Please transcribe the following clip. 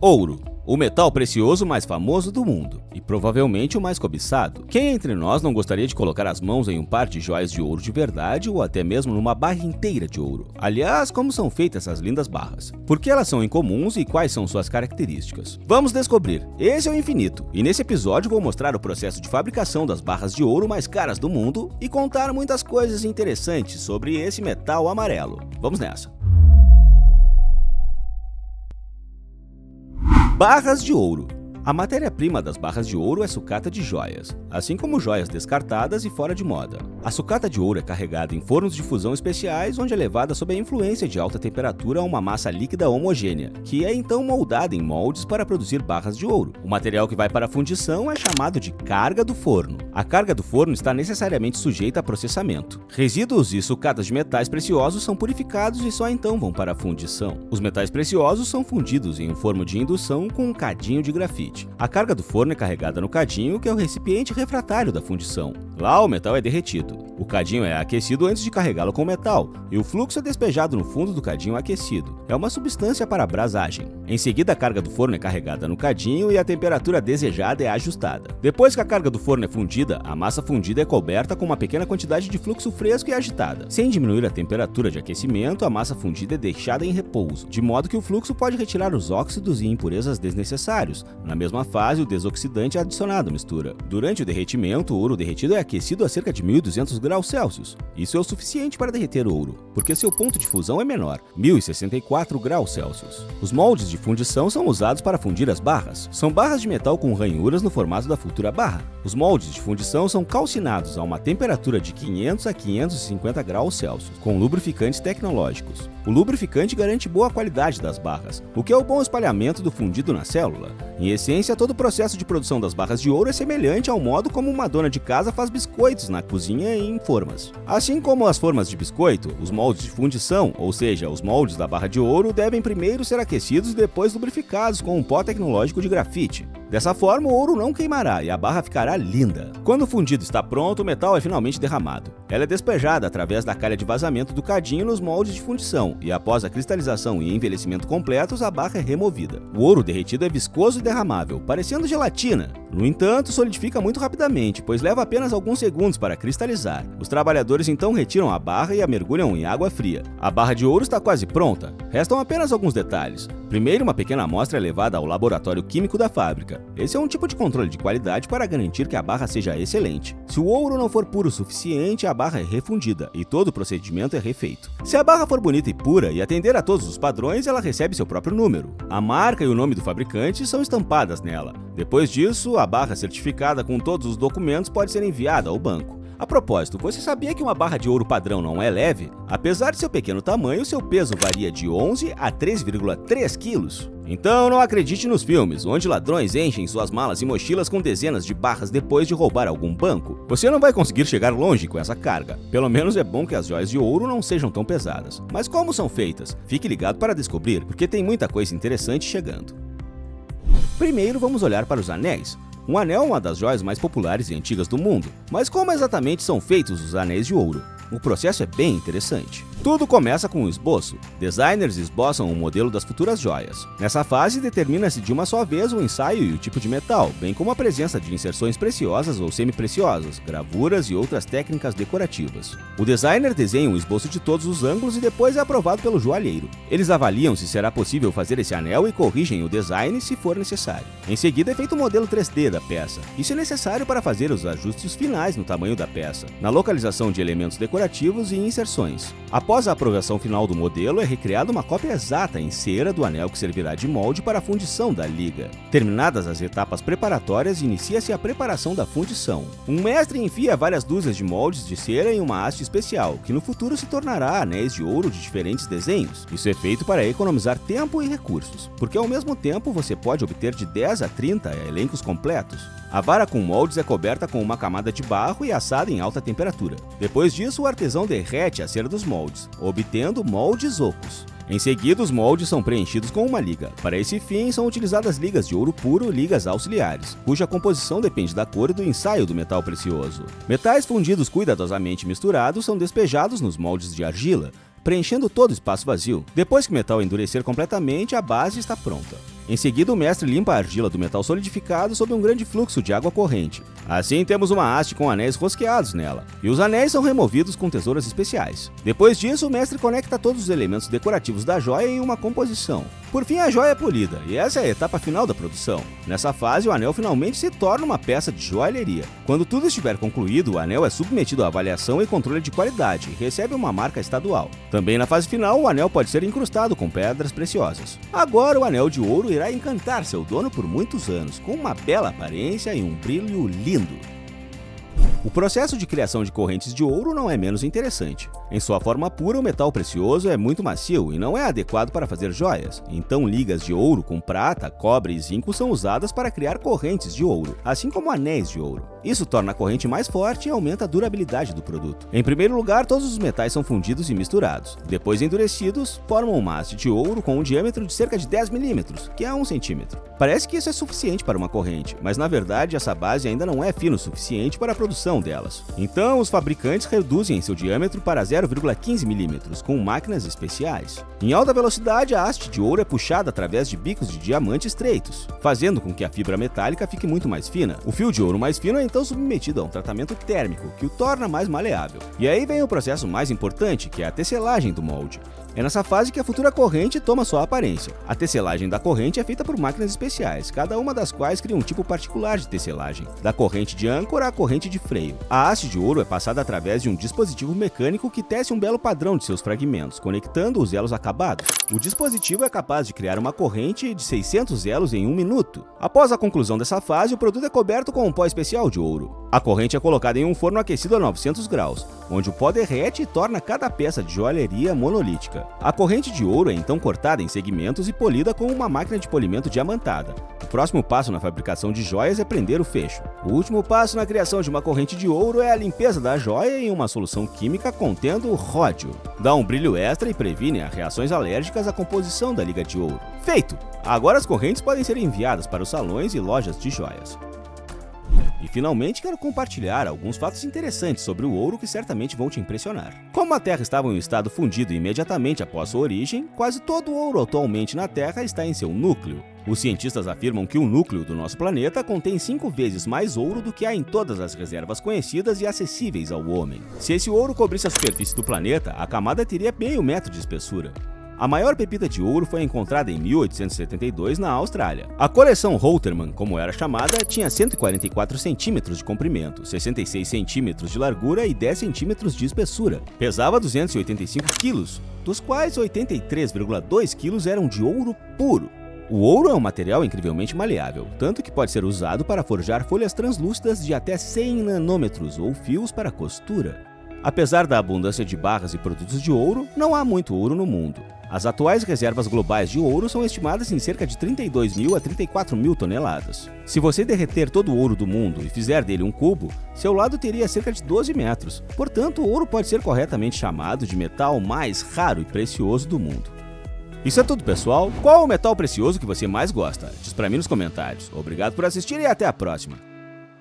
Ouro, o metal precioso mais famoso do mundo e provavelmente o mais cobiçado. Quem entre nós não gostaria de colocar as mãos em um par de joias de ouro de verdade ou até mesmo numa barra inteira de ouro? Aliás, como são feitas essas lindas barras? Por que elas são incomuns e quais são suas características? Vamos descobrir. Esse é o Infinito e nesse episódio vou mostrar o processo de fabricação das barras de ouro mais caras do mundo e contar muitas coisas interessantes sobre esse metal amarelo. Vamos nessa! Barras de ouro. A matéria-prima das barras de ouro é sucata de joias, assim como joias descartadas e fora de moda. A sucata de ouro é carregada em fornos de fusão especiais, onde é levada sob a influência de alta temperatura a uma massa líquida homogênea, que é então moldada em moldes para produzir barras de ouro. O material que vai para a fundição é chamado de carga do forno. A carga do forno está necessariamente sujeita a processamento. Resíduos e sucatas de metais preciosos são purificados e só então vão para a fundição. Os metais preciosos são fundidos em um forno de indução com um cadinho de grafite. A carga do forno é carregada no cadinho, que é o recipiente refratário da fundição. Lá, o metal é derretido. O cadinho é aquecido antes de carregá-lo com metal, e o fluxo é despejado no fundo do cadinho aquecido. É uma substância para abrasagem. Em seguida, a carga do forno é carregada no cadinho e a temperatura desejada é ajustada. Depois que a carga do forno é fundida, a massa fundida é coberta com uma pequena quantidade de fluxo fresco e agitada. Sem diminuir a temperatura de aquecimento, a massa fundida é deixada em repouso, de modo que o fluxo pode retirar os óxidos e impurezas desnecessários. Na mesma fase, o desoxidante é adicionado à mistura. Durante o derretimento, o ouro derretido é aquecido a cerca de 1200 graus Celsius. Isso é o suficiente para derreter o ouro, porque seu ponto de fusão é menor, 1064 graus Celsius. Os moldes de fundição são usados para fundir as barras. São barras de metal com ranhuras no formato da futura barra. Os moldes de fundição são calcinados a uma temperatura de 500 a 550 graus Celsius, com lubrificantes tecnológicos. O lubrificante garante boa qualidade das barras, o que é o bom espalhamento do fundido na célula. Em essência, todo o processo de produção das barras de ouro é semelhante ao modo como uma dona de casa faz biscoitos na cozinha em formas. Assim como as formas de biscoito, os moldes de fundição, ou seja, os moldes da barra de ouro, devem primeiro ser aquecidos e depois lubrificados com um pó tecnológico de grafite. Dessa forma, o ouro não queimará e a barra ficará linda. Quando o fundido está pronto, o metal é finalmente derramado. Ela é despejada através da calha de vazamento do cadinho nos moldes de fundição e após a cristalização e envelhecimento completos, a barra é removida. O ouro derretido é viscoso e derramável, parecendo gelatina. No entanto, solidifica muito rapidamente, pois leva apenas alguns segundos para cristalizar. Os trabalhadores então retiram a barra e a mergulham em água fria. A barra de ouro está quase pronta. Restam apenas alguns detalhes. Primeiro, uma pequena amostra é levada ao laboratório químico da fábrica. Esse é um tipo de controle de qualidade para garantir que a barra seja excelente. Se o ouro não for puro o suficiente, a barra é refundida e todo o procedimento é refeito. Se a barra for bonita e pura e atender a todos os padrões, ela recebe seu próprio número. A marca e o nome do fabricante são estampadas nela. Depois disso, a barra certificada com todos os documentos pode ser enviada ao banco. A propósito, você sabia que uma barra de ouro padrão não é leve? Apesar de seu pequeno tamanho, seu peso varia de 11 a 3,3 quilos. Então não acredite nos filmes, onde ladrões enchem suas malas e mochilas com dezenas de barras depois de roubar algum banco. Você não vai conseguir chegar longe com essa carga. Pelo menos é bom que as joias de ouro não sejam tão pesadas. Mas como são feitas? Fique ligado para descobrir, porque tem muita coisa interessante chegando. Primeiro vamos olhar para os anéis. Um anel é uma das joias mais populares e antigas do mundo, mas como exatamente são feitos os anéis de ouro? O processo é bem interessante. Tudo começa com um esboço. Designers esboçam um modelo das futuras joias. Nessa fase, determina-se de uma só vez o ensaio e o tipo de metal, bem como a presença de inserções preciosas ou semi-preciosas, gravuras e outras técnicas decorativas. O designer desenha um esboço de todos os ângulos e depois é aprovado pelo joalheiro. Eles avaliam se será possível fazer esse anel e corrigem o design se for necessário. Em seguida, é feito o modelo 3D da peça. Isso é necessário para fazer os ajustes finais no tamanho da peça, na localização de elementos decorativos e inserções. Após a aprovação final do modelo, é recriada uma cópia exata em cera do anel que servirá de molde para a fundição da liga. Terminadas as etapas preparatórias, inicia-se a preparação da fundição. Um mestre enfia várias dúzias de moldes de cera em uma haste especial, que no futuro se tornará anéis de ouro de diferentes desenhos. Isso é feito para economizar tempo e recursos, porque ao mesmo tempo você pode obter de 10 a 30 elencos completos. A vara com moldes é coberta com uma camada de barro e assada em alta temperatura. Depois disso, o artesão derrete a cera dos moldes, obtendo moldes ocos. Em seguida, os moldes são preenchidos com uma liga. Para esse fim, são utilizadas ligas de ouro puro, ligas auxiliares, cuja composição depende da cor e do ensaio do metal precioso. Metais fundidos cuidadosamente misturados são despejados nos moldes de argila, preenchendo todo o espaço vazio. Depois que o metal endurecer completamente, a base está pronta. Em seguida, o mestre limpa a argila do metal solidificado sob um grande fluxo de água corrente. Assim, temos uma haste com anéis rosqueados nela, e os anéis são removidos com tesouras especiais. Depois disso, o mestre conecta todos os elementos decorativos da joia em uma composição. Por fim, a joia é polida, e essa é a etapa final da produção. Nessa fase, o anel finalmente se torna uma peça de joalheria. Quando tudo estiver concluído, o anel é submetido à avaliação e controle de qualidade e recebe uma marca estadual. Também na fase final, o anel pode ser incrustado com pedras preciosas. Agora, o anel de ouro irá encantar seu dono por muitos anos, com uma bela aparência e um brilho lindo. O processo de criação de correntes de ouro não é menos interessante. Em sua forma pura, o metal precioso é muito macio e não é adequado para fazer joias. Então, ligas de ouro com prata, cobre e zinco são usadas para criar correntes de ouro, assim como anéis de ouro. Isso torna a corrente mais forte e aumenta a durabilidade do produto. Em primeiro lugar, todos os metais são fundidos e misturados. Depois endurecidos, formam uma haste de ouro com um diâmetro de cerca de 10 milímetros, que é 1 centímetro. Parece que isso é suficiente para uma corrente, mas na verdade essa base ainda não é fina o suficiente para a produção delas. Então, os fabricantes reduzem seu diâmetro para 0,15 milímetros com máquinas especiais. Em alta velocidade, a haste de ouro é puxada através de bicos de diamante estreitos, fazendo com que a fibra metálica fique muito mais fina. O fio de ouro mais fino é então submetido a um tratamento térmico, que o torna mais maleável. E aí vem o processo mais importante, que é a tecelagem do molde. É nessa fase que a futura corrente toma sua aparência. A tecelagem da corrente é feita por máquinas especiais, cada uma das quais cria um tipo particular de tecelagem, da corrente de âncora à corrente de freio. A haste de ouro é passada através de um dispositivo mecânico que tece um belo padrão de seus fragmentos, conectando os elos acabados. O dispositivo é capaz de criar uma corrente de 600 elos em 1 minuto. Após a conclusão dessa fase, o produto é coberto com um pó especial de ouro. A corrente é colocada em um forno aquecido a 900 graus, onde o pó derrete e torna cada peça de joalheria monolítica. A corrente de ouro é então cortada em segmentos e polida com uma máquina de polimento diamantada. O próximo passo na fabricação de joias é prender o fecho. O último passo na criação de uma corrente de ouro é a limpeza da joia em uma solução química contendo ródio. Dá um brilho extra e previne as reações alérgicas à composição da liga de ouro. Feito! Agora as correntes podem ser enviadas para os salões e lojas de joias. E finalmente quero compartilhar alguns fatos interessantes sobre o ouro que certamente vão te impressionar. Como a Terra estava em um estado fundido imediatamente após sua origem, quase todo o ouro atualmente na Terra está em seu núcleo. Os cientistas afirmam que o núcleo do nosso planeta contém 5 vezes mais ouro do que há em todas as reservas conhecidas e acessíveis ao homem. Se esse ouro cobrisse a superfície do planeta, a camada teria meio metro de espessura. A maior pepita de ouro foi encontrada em 1872 na Austrália. A coleção Holtermann, como era chamada, tinha 144 centímetros de comprimento, 66 centímetros de largura e 10 centímetros de espessura. Pesava 285 quilos, dos quais 83,2 quilos eram de ouro puro. O ouro é um material incrivelmente maleável, tanto que pode ser usado para forjar folhas translúcidas de até 100 nanômetros ou fios para costura. Apesar da abundância de barras e produtos de ouro, não há muito ouro no mundo. As atuais reservas globais de ouro são estimadas em cerca de 32 mil a 34 mil toneladas. Se você derreter todo o ouro do mundo e fizer dele um cubo, seu lado teria cerca de 12 metros. Portanto, o ouro pode ser corretamente chamado de metal mais raro e precioso do mundo. Isso é tudo, pessoal. Qual é o metal precioso que você mais gosta? Diz pra mim nos comentários. Obrigado por assistir e até a próxima.